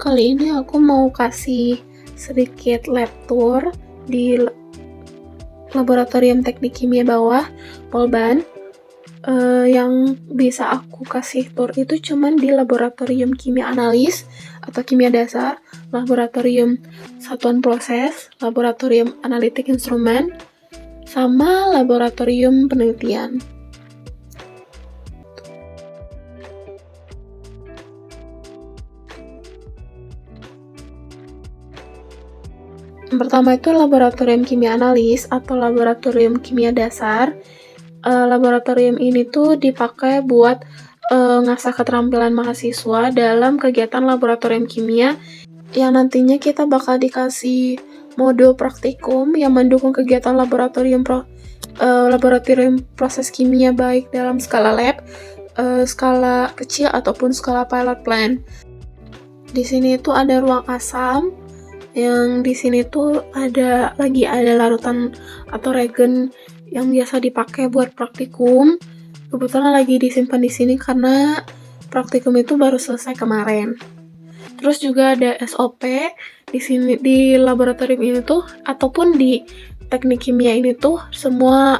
Kali ini aku mau kasih sedikit lab tour di Laboratorium Teknik Kimia Bawah, Polban. Yang bisa aku kasih tour itu cuman di Laboratorium Kimia Analis atau Kimia Dasar, Laboratorium Satuan Proses, Laboratorium Analitik Instrumen, sama Laboratorium Penelitian. Yang pertama itu Laboratorium Kimia Analis atau Laboratorium Kimia Dasar. Laboratorium ini tuh dipakai buat ngasah keterampilan mahasiswa dalam kegiatan laboratorium kimia yang nantinya kita bakal dikasih modul praktikum yang mendukung kegiatan laboratorium proses kimia baik dalam skala lab, skala kecil ataupun skala pilot plant. Di sini tuh ada ruang asam, yang di sini tuh ada larutan atau reagen yang biasa dipakai buat praktikum. Kebetulan lagi disimpan di sini karena praktikum itu baru selesai kemarin. Terus juga ada SOP di sini di laboratorium ini tuh ataupun di teknik kimia ini tuh semua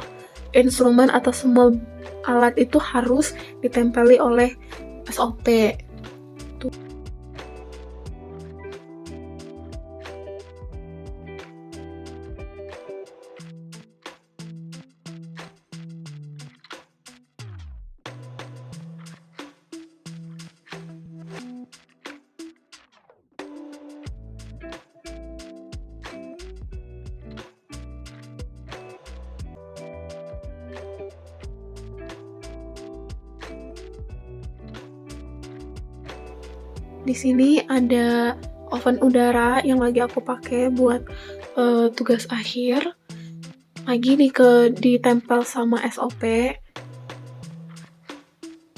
instrumen atau semua alat itu harus ditempeli oleh SOP. Di sini ada oven udara yang lagi aku pakai buat tugas akhir. Lagi ditempel sama SOP.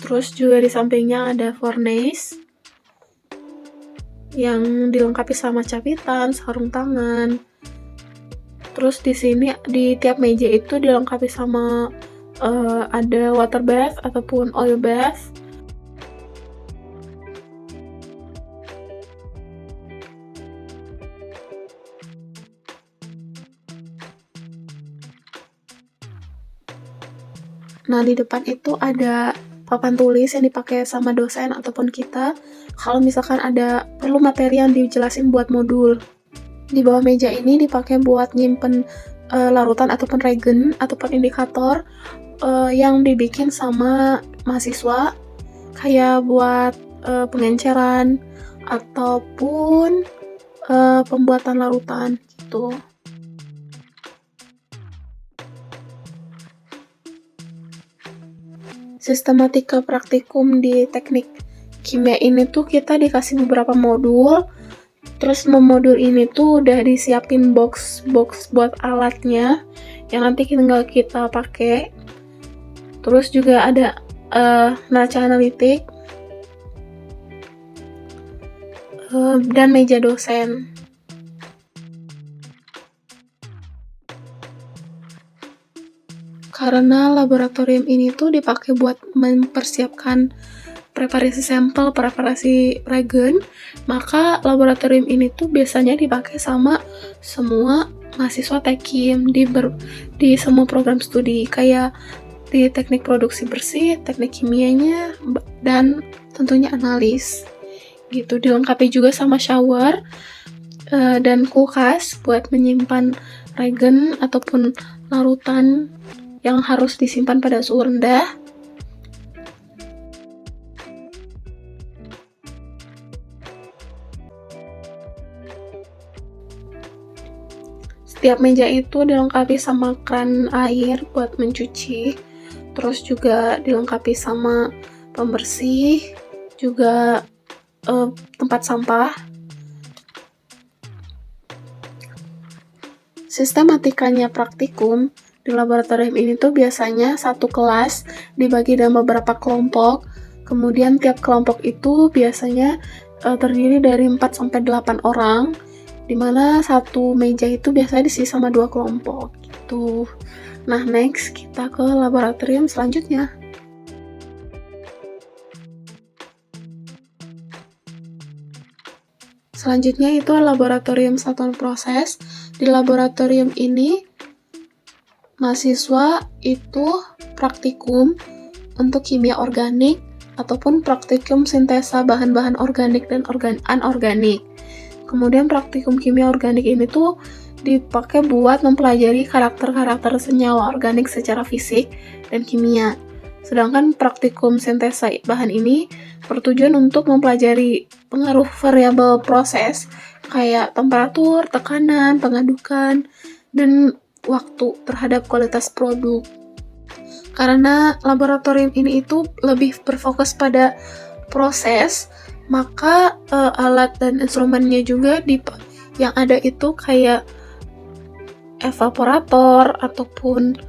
Terus juga di sampingnya ada furnace yang dilengkapi sama capitan, sarung tangan. Terus di sini di tiap meja itu dilengkapi sama ada water bath ataupun oil bath. Nah, di depan itu ada papan tulis yang dipakai sama dosen ataupun kita kalau misalkan ada perlu materi yang dijelasin buat modul. Di bawah meja ini dipakai buat nyimpen larutan ataupun reagen ataupun indikator yang dibikin sama mahasiswa kayak buat pengenceran ataupun pembuatan larutan gitu. Sistematika praktikum di teknik kimia ini tuh kita dikasih beberapa modul. Terus modul ini tuh udah disiapin box buat alatnya yang nanti tinggal kita pakai. Terus juga ada neraca analitik dan meja dosen. Karena laboratorium ini tuh dipakai buat mempersiapkan preparasi sampel, preparasi reagen, maka laboratorium ini tuh biasanya dipakai sama semua mahasiswa Tekim di semua program studi kayak di teknik produksi bersih, teknik kimianya, dan tentunya analis. Gitu, dilengkapi juga sama shower dan kulkas buat menyimpan reagen ataupun larutan yang harus disimpan pada suhu rendah. Setiap meja itu dilengkapi sama keran air buat mencuci, terus juga dilengkapi sama pembersih, juga tempat sampah. Sistematikanya praktikum di laboratorium ini tuh biasanya satu kelas dibagi dalam beberapa kelompok. Kemudian tiap kelompok itu biasanya terdiri dari 4-8 orang, dimana satu meja itu biasanya diisi sama 2 kelompok gitu. Nah, next kita ke laboratorium selanjutnya. Selanjutnya itu laboratorium satuan proses. Di laboratorium ini mahasiswa itu praktikum untuk kimia organik ataupun praktikum sintesa bahan-bahan organik dan anorganik. Kemudian praktikum kimia organik ini tuh dipakai buat mempelajari karakter-karakter senyawa organik secara fisik dan kimia. Sedangkan praktikum sintesa bahan ini bertujuan untuk mempelajari pengaruh variabel proses kayak temperatur, tekanan, pengadukan, dan waktu terhadap kualitas produk. Karena laboratorium ini itu lebih berfokus pada proses, maka alat dan instrumennya juga yang ada itu kayak evaporator ataupun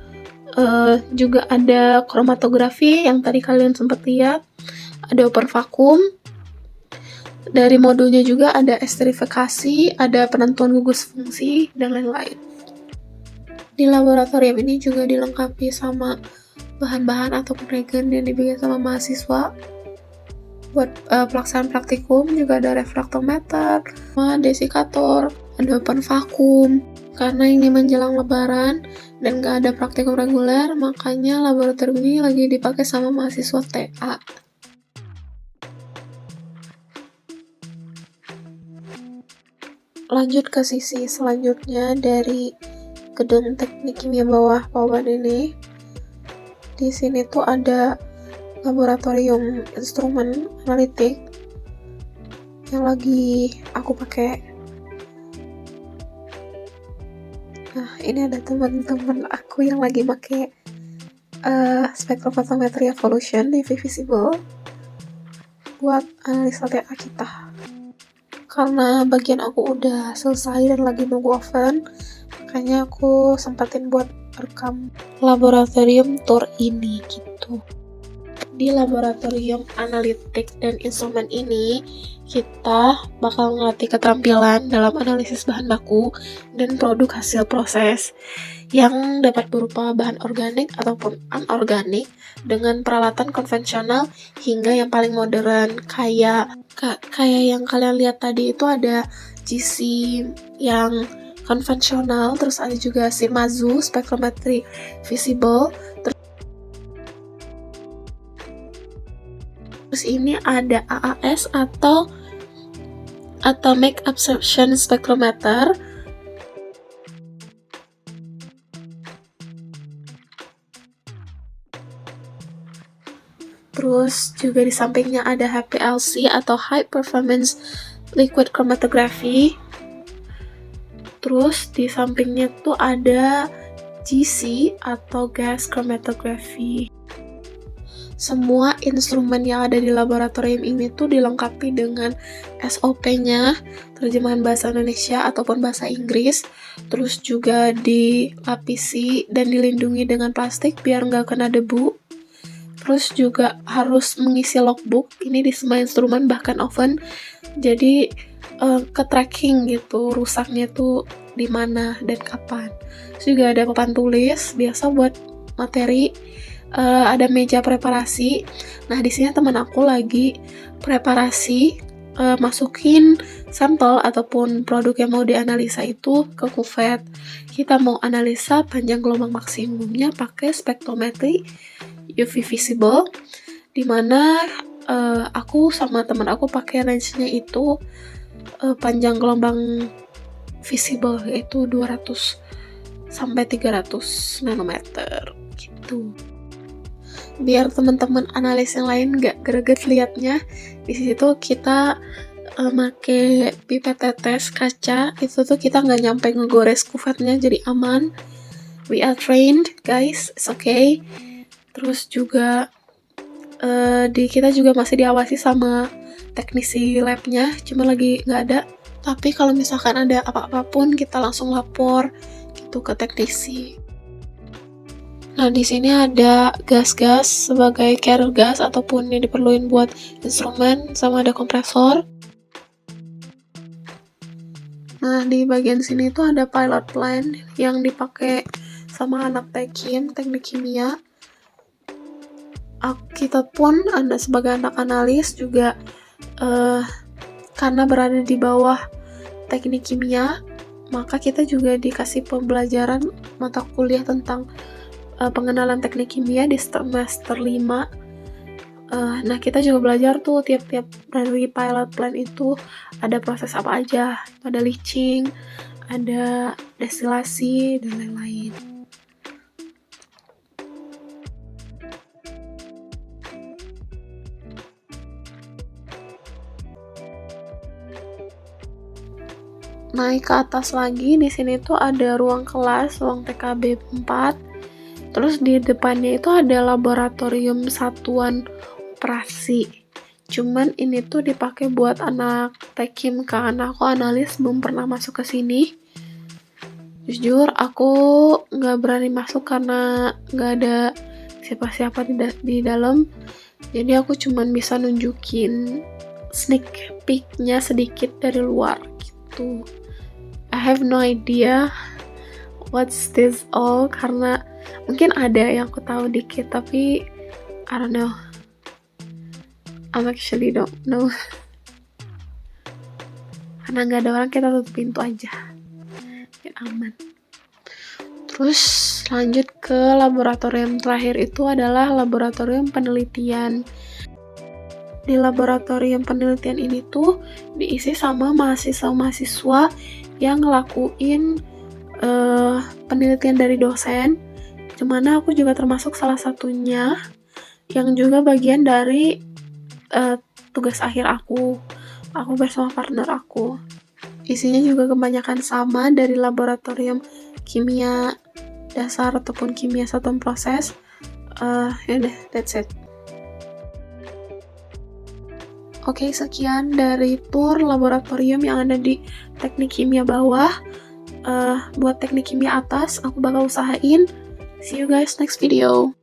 juga ada kromatografi yang tadi kalian sempat lihat, ada open vacuum. Dari modulnya juga ada esterifikasi, ada penentuan gugus fungsi, dan lain-lain. Di laboratorium ini juga dilengkapi sama bahan-bahan atau reagen yang dibikin sama mahasiswa. Buat pelaksanaan praktikum juga ada refraktometer, desikator, ada open vacuum. Karena ini menjelang lebaran dan gak ada praktikum reguler, makanya laboratorium ini lagi dipakai sama mahasiswa TA. Lanjut ke sisi selanjutnya dari gedung teknik kimia bawah Pauban ini. Di sini tuh ada laboratorium instrumen analitik yang lagi aku pakai. Nah, ini ada teman-teman aku yang lagi pakai spektrofotometri evolution di Visible buat analisa TA kita. Karena bagian aku udah selesai dan lagi nunggu oven, makanya aku sempatin buat rekam laboratorium tour ini gitu. Di laboratorium analitik dan instrumen ini, kita bakal ngelatih keterampilan dalam analisis bahan baku dan produk hasil proses yang dapat berupa bahan organik ataupun anorganik dengan peralatan konvensional hingga yang paling modern kayak yang kalian lihat tadi itu ada GC yang konvensional, terus ada juga Shimazu Spectrometry Visible, terus ini ada AAS atau Atomic Absorption Spectrometer. Terus juga di sampingnya ada HPLC atau High Performance Liquid Chromatography. Terus di sampingnya tuh ada GC atau Gas Chromatography. Semua instrumen yang ada di laboratorium ini tuh dilengkapi dengan SOP-nya, terjemahan bahasa Indonesia ataupun bahasa Inggris. Terus juga dilapisi dan dilindungi dengan plastik biar nggak kena debu. Terus juga harus mengisi logbook ini di semua instrumen bahkan oven. Jadi ke tracking gitu rusaknya tuh di mana dan kapan. Terus juga ada papan tulis biasa buat materi. Ada meja preparasi. Nah di sini teman aku lagi preparasi masukin sampel ataupun produk yang mau dianalisa itu ke kuvet. Kita mau analisa panjang gelombang maksimumnya pakai spektrometri UV Visible, dimana aku sama teman aku pakai range-nya itu panjang gelombang visible yaitu 200 sampai 300 nanometer gitu. Biar teman-teman analis yang lain gak greget liatnya, di situ kita make pipet tetes kaca, itu tuh kita nggak nyampe ngegores kuvetnya, jadi aman. We are trained guys, it's okay. Terus juga kita juga masih diawasi sama teknisi labnya, cuma lagi nggak ada. Tapi kalau misalkan ada apa-apapun kita langsung lapor gitu ke teknisi. Nah di sini ada gas-gas sebagai carrier gas ataupun yang diperluin buat instrumen, sama ada kompresor. Nah di bagian sini tuh ada pilot plant yang dipakai sama anak teknik kimia. Kita pun sebagai anak analis juga karena berada di bawah teknik kimia, maka kita juga dikasih pembelajaran mata kuliah tentang pengenalan teknik kimia di semester 5. Nah, kita juga belajar tuh tiap-tiap dari pilot plant itu ada proses apa aja. Ada leaching, ada destilasi, dan lain-lain. Naik ke atas lagi, di sini tuh ada ruang kelas, ruang TKB 4. Terus di depannya itu ada laboratorium satuan operasi. Cuman ini tuh dipakai buat anak tekim, karena aku analis belum pernah masuk ke sini. Jujur aku nggak berani masuk karena nggak ada siapa-siapa di dalam. Jadi aku cuman bisa nunjukin sneak peek-nya sedikit dari luar gitu. I have no idea what's this all, karena mungkin ada yang aku tahu dikit, tapi I don't know. I actually don't know. Karena nggak ada orang, kita tutup pintu aja biar aman. Terus lanjut ke laboratorium terakhir, itu adalah laboratorium penelitian. Di laboratorium penelitian ini tuh diisi sama mahasiswa-mahasiswa yang ngelakuin penelitian dari dosen, dimana aku juga termasuk salah satunya, yang juga bagian dari tugas akhir aku bersama partner aku. Isinya juga kebanyakan sama, dari laboratorium kimia dasar ataupun kimia satuan proses. Yaudah, that's it. Oke, sekian dari tour laboratorium yang ada di teknik kimia bawah. Buat teknik kimia atas, aku bakal usahain. See you guys next video.